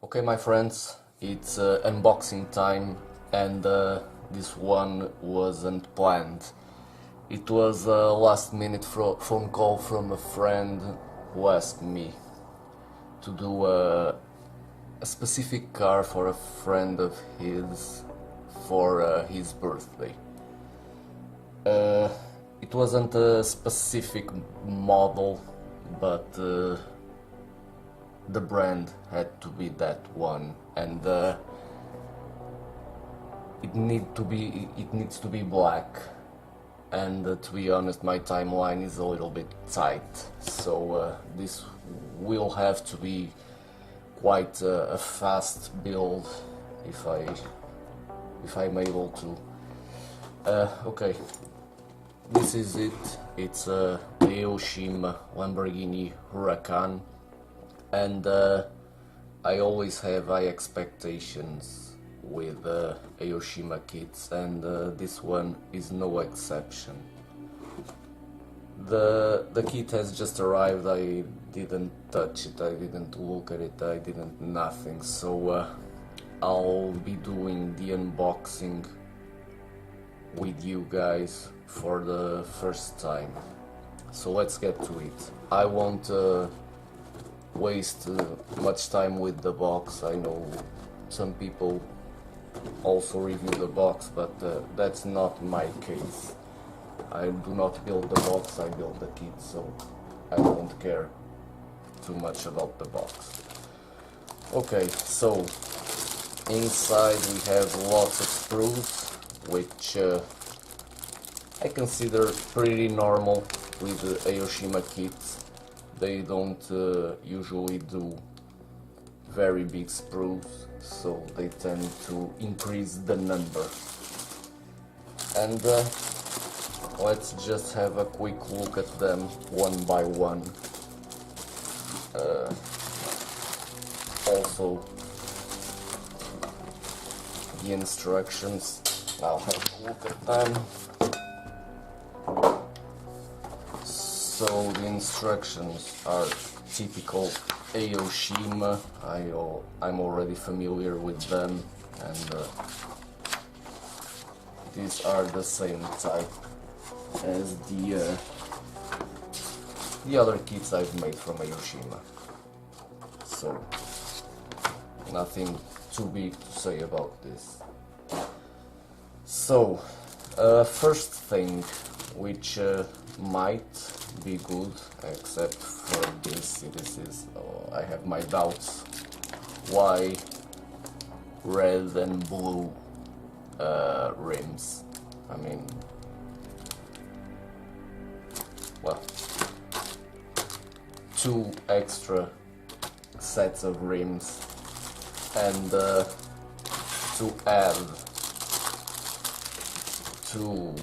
Okay, my friends, it's unboxing time, and this one wasn't planned. It was a last minute phone call from a friend who asked me to do a specific car for a friend of his for his birthday. It wasn't a specific model, but the brand had to be that one, and it needs to be black. And to be honest, my timeline is a little bit tight, so this will have to be quite a fast build if I'm able to. Okay, this is it. It's a Aoshima Lamborghini Huracan, and I always have high expectations with Aoshima kits, and this one is no exception. The kit has just arrived. I didn't touch it, I didn't look at it, I didn't nothing, so I'll be doing the unboxing with you guys for the first time. So let's get to it. I won't waste much time with the box. I know some people also review the box, but that's not my case. I do not build the box, I build the kit, so I don't care too much about the box. Okay, so inside we have lots of screws, which I consider pretty normal with the Aoshima kits. They don't usually do very big sprues, so they tend to increase the number. And let's just have a quick look at them one by one. Also, the instructions, I'll have a look at them. So the instructions are typical Aoshima. I'm already familiar with them, and these are the same type as the other kits I've made from Aoshima. So nothing too big to say about this. So first thing, which might be good, except for this is I have my doubts why red and blue rims. I mean, well, 2 extra sets of rims, and to add to,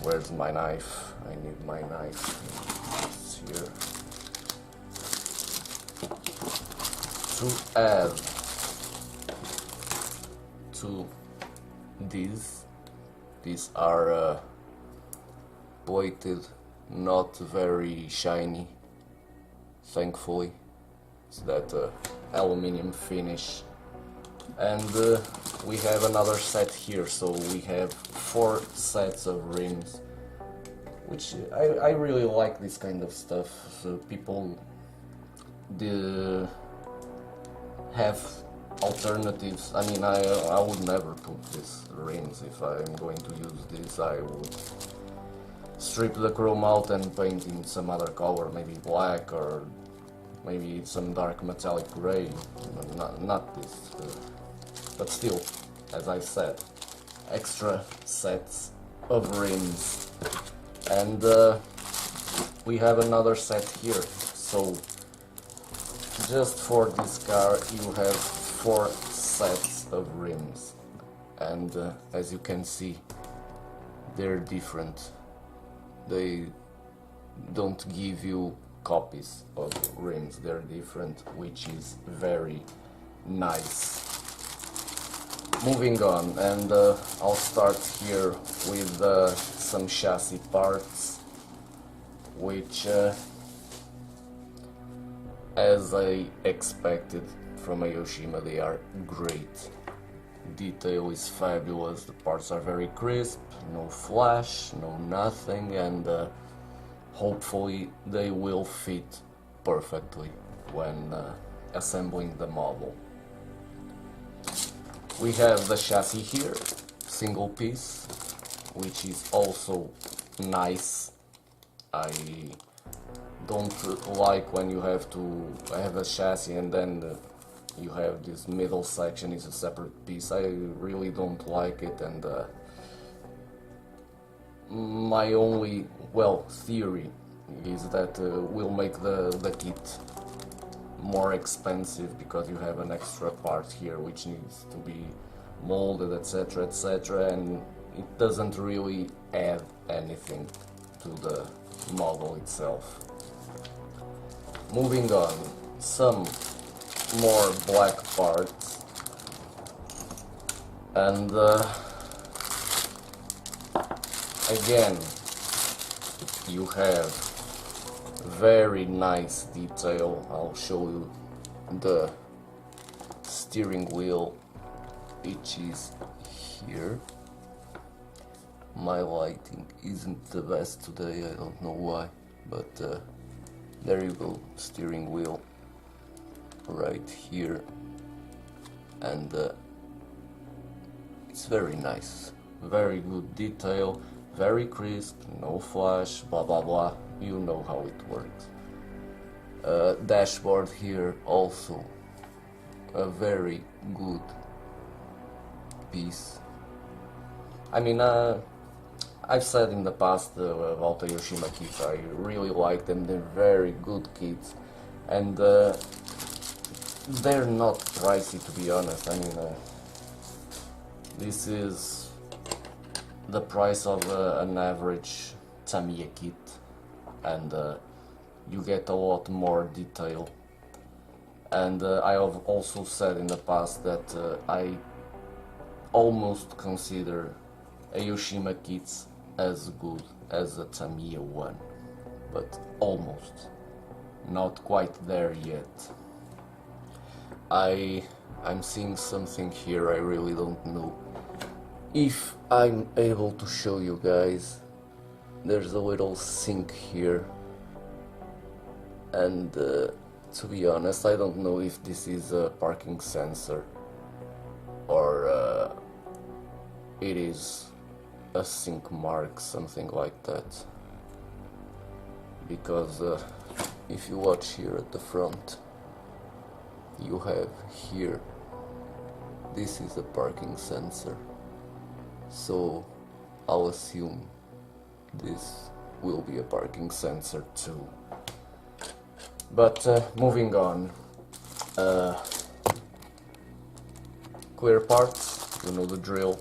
where's my knife? I need my knife. It's here. To add to these are plated, not very shiny, thankfully. It's that aluminium finish. And we have another set here, so we have 4 sets of rims, which I really like this kind of stuff. So people have alternatives. I mean, I would never put these rims. If I'm going to use this, I would strip the chrome out and paint in some other color, maybe black or maybe some dark metallic gray. Not this, but still, as I said, extra sets of rims. And we have another set here, so just for this car you have 4 sets of rims, and as you can see, they're different. They don't give you copies of rims, they're different, which is very nice. Moving on, and I'll start here with some chassis parts, which as I expected from Aoshima, they are great. Detail is fabulous, the parts are very crisp, no flash, no nothing, and hopefully they will fit perfectly when assembling the model. We have the chassis here, single piece, which is also nice. I don't like when you have to have a chassis and then you have this middle section is a separate piece. I really don't like it, and my only, well, theory is that will make the kit more expensive because you have an extra part here which needs to be molded, etc, etc, and it doesn't really add anything to the model itself. Moving on, some more black parts, and again you have very nice detail. I'll show you the steering wheel, which is here. My lighting isn't the best today, I don't know why, but there you go, steering wheel right here, and it's very nice, very good detail, very crisp, no flash, blah blah blah, you know how it works. Dashboard here also a very good piece. I mean, I've said in the past about the Aoshima kits, I really like them, they're very good kits, and they're not pricey, to be honest. I mean, this is the price of an average Tamiya kit, and you get a lot more detail. And I have also said in the past that I almost consider Aoshima kits as good as a Tamiya one, but almost, not quite there yet. I'm seeing something here, I really don't know if I'm able to show you guys. There's a little sink here, and to be honest, I don't know if this is a parking sensor or it is a sink mark, something like that, because if you watch here at the front, you have here, this is a parking sensor, so I'll assume this will be a parking sensor too. But moving on, clear parts, you know the drill,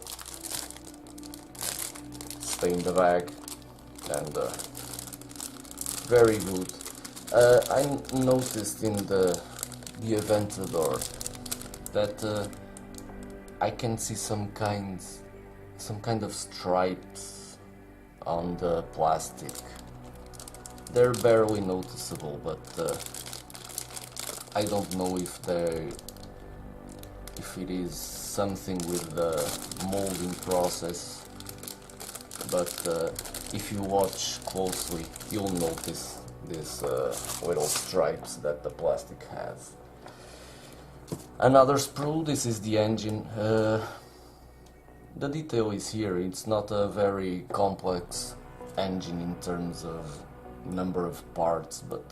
stay in the bag, and very good. I noticed in the Aventador that I can see some kind of stripes on the plastic. They're barely noticeable, but I don't know if it is something with the molding process, but if you watch closely, you'll notice these little stripes that the plastic has. Another sprue, this is the engine. The detail is here, it's not a very complex engine in terms of number of parts, but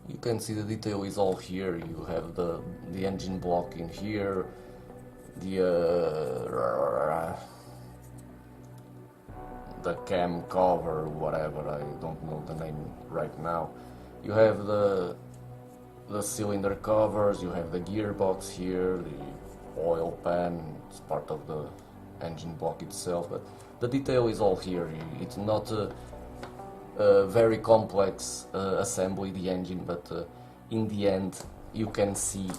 you can see the detail is all here. You have the engine block in here, the cam cover, whatever, I don't know the name right now. You have the cylinder covers, you have the gearbox here, the oil pan, it's part of the engine block itself, but the detail is all here. It's not a very complex assembly, the engine, but in the end you can see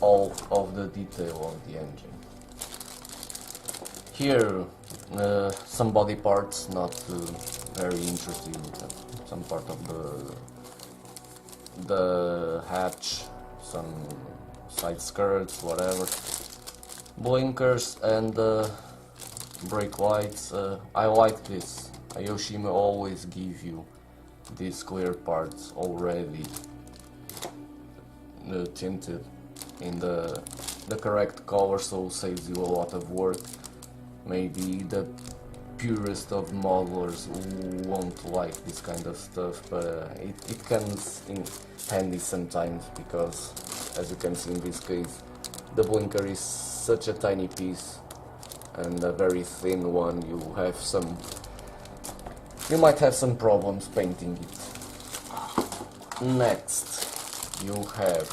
all of the detail of the engine. Here some body parts, not very interesting, some part of the hatch, some side skirts, whatever. Blinkers and brake lights. I like this. Aoshima always give you these clear parts already tinted in the correct color, so saves you a lot of work. Maybe the purest of modelers won't like this kind of stuff, but it comes in handy sometimes, because as you can see in this case, the blinker is such a tiny piece and a very thin one. You might have some problems painting it. Next you have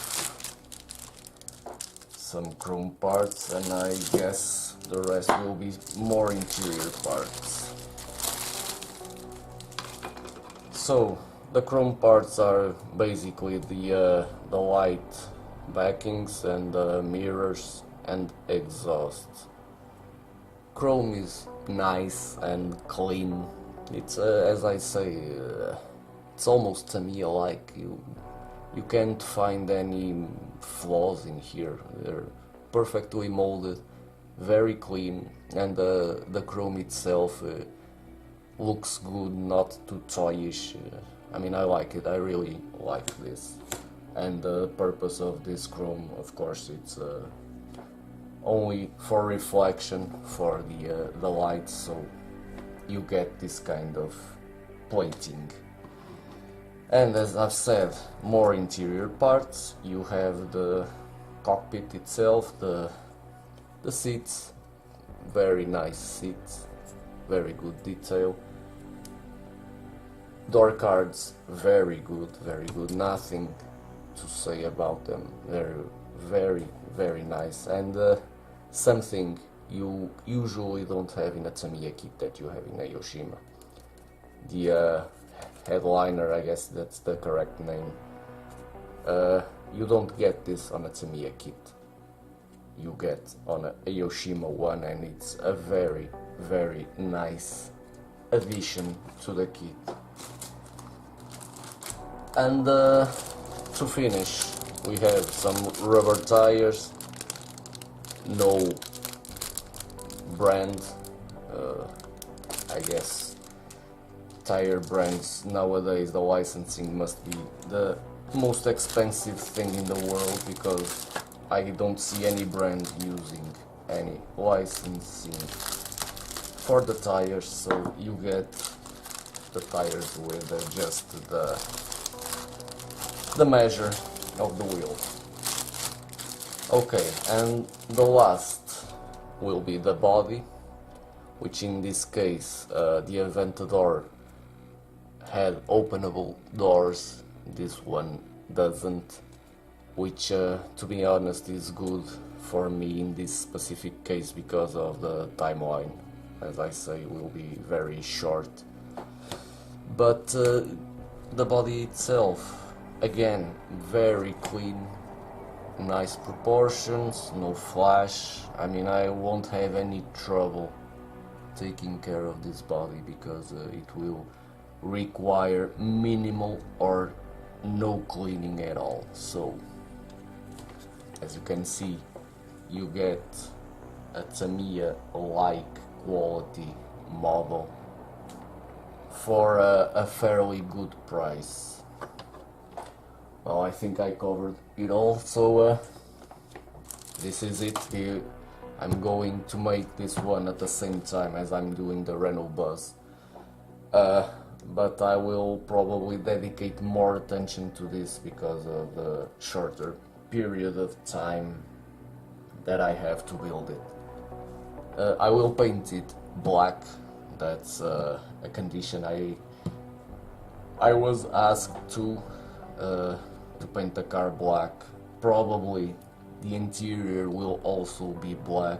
some chrome parts, and I guess the rest will be more interior parts. So the chrome parts are basically the light backings and mirrors and exhaust. Chrome is nice and clean. It's as I say, it's almost Tamiya-like. You can't find any flaws in here. They're perfectly molded, very clean, and the chrome itself looks good, not too toyish. I mean, I like it. I really like this. And the purpose of this chrome, of course, it's only for reflection for the light, so you get this kind of plating. And as I've said, more interior parts. You have the cockpit itself, the seats, very nice seats, very good detail. Door cards, very good, nothing to say about them. They're very nice, and something you usually don't have in a Tamiya kit that you have in Aoshima. The headliner, I guess that's the correct name. You don't get this on a Tamiya kit. You get on a Aoshima one, and it's a very nice addition to the kit. And to finish, we have some rubber tires. No brand, I guess tire brands nowadays, the licensing must be the most expensive thing in the world, because I don't see any brand using any licensing for the tires, so you get the tires with just the measure of the wheel. Okay, and the last will be the body, which in this case the Aventador had openable doors. This one doesn't, which to be honest is good for me in this specific case, because of the timeline, as I say, will be very short. But the body itself, again, very clean, nice proportions, no flash. I mean, I won't have any trouble taking care of this body, because it will require minimal or no cleaning at all. So as you can see, you get a Tamiya-like quality model for a fairly good price. Well, I think I covered it all, so this is it. I'm going to make this one at the same time as I'm doing the Renault Buzz, but I will probably dedicate more attention to this because of the shorter period of time that I have to build it. I will paint it black. That's a condition I was asked to paint the car black. Probably the interior will also be black,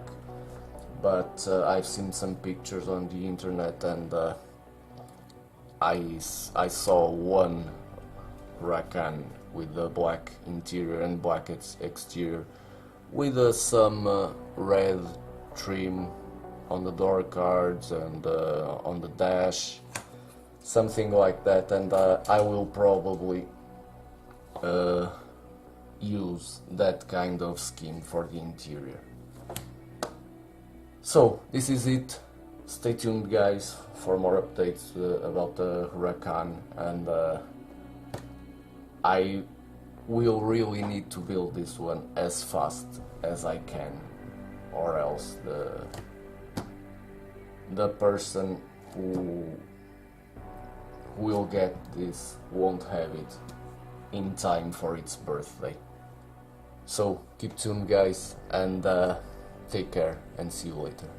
but I've seen some pictures on the internet, and I saw one Huracan with the black interior and black exterior, with some red trim on the door cards and on the dash, something like that. And I will probably use that kind of scheme for the interior. So this is it. Stay tuned, guys, for more updates about the Huracan, and I will really need to build this one as fast as I can, or else the person who will get this won't have it in time for its birthday. So keep tuned, guys, and take care, and see you later.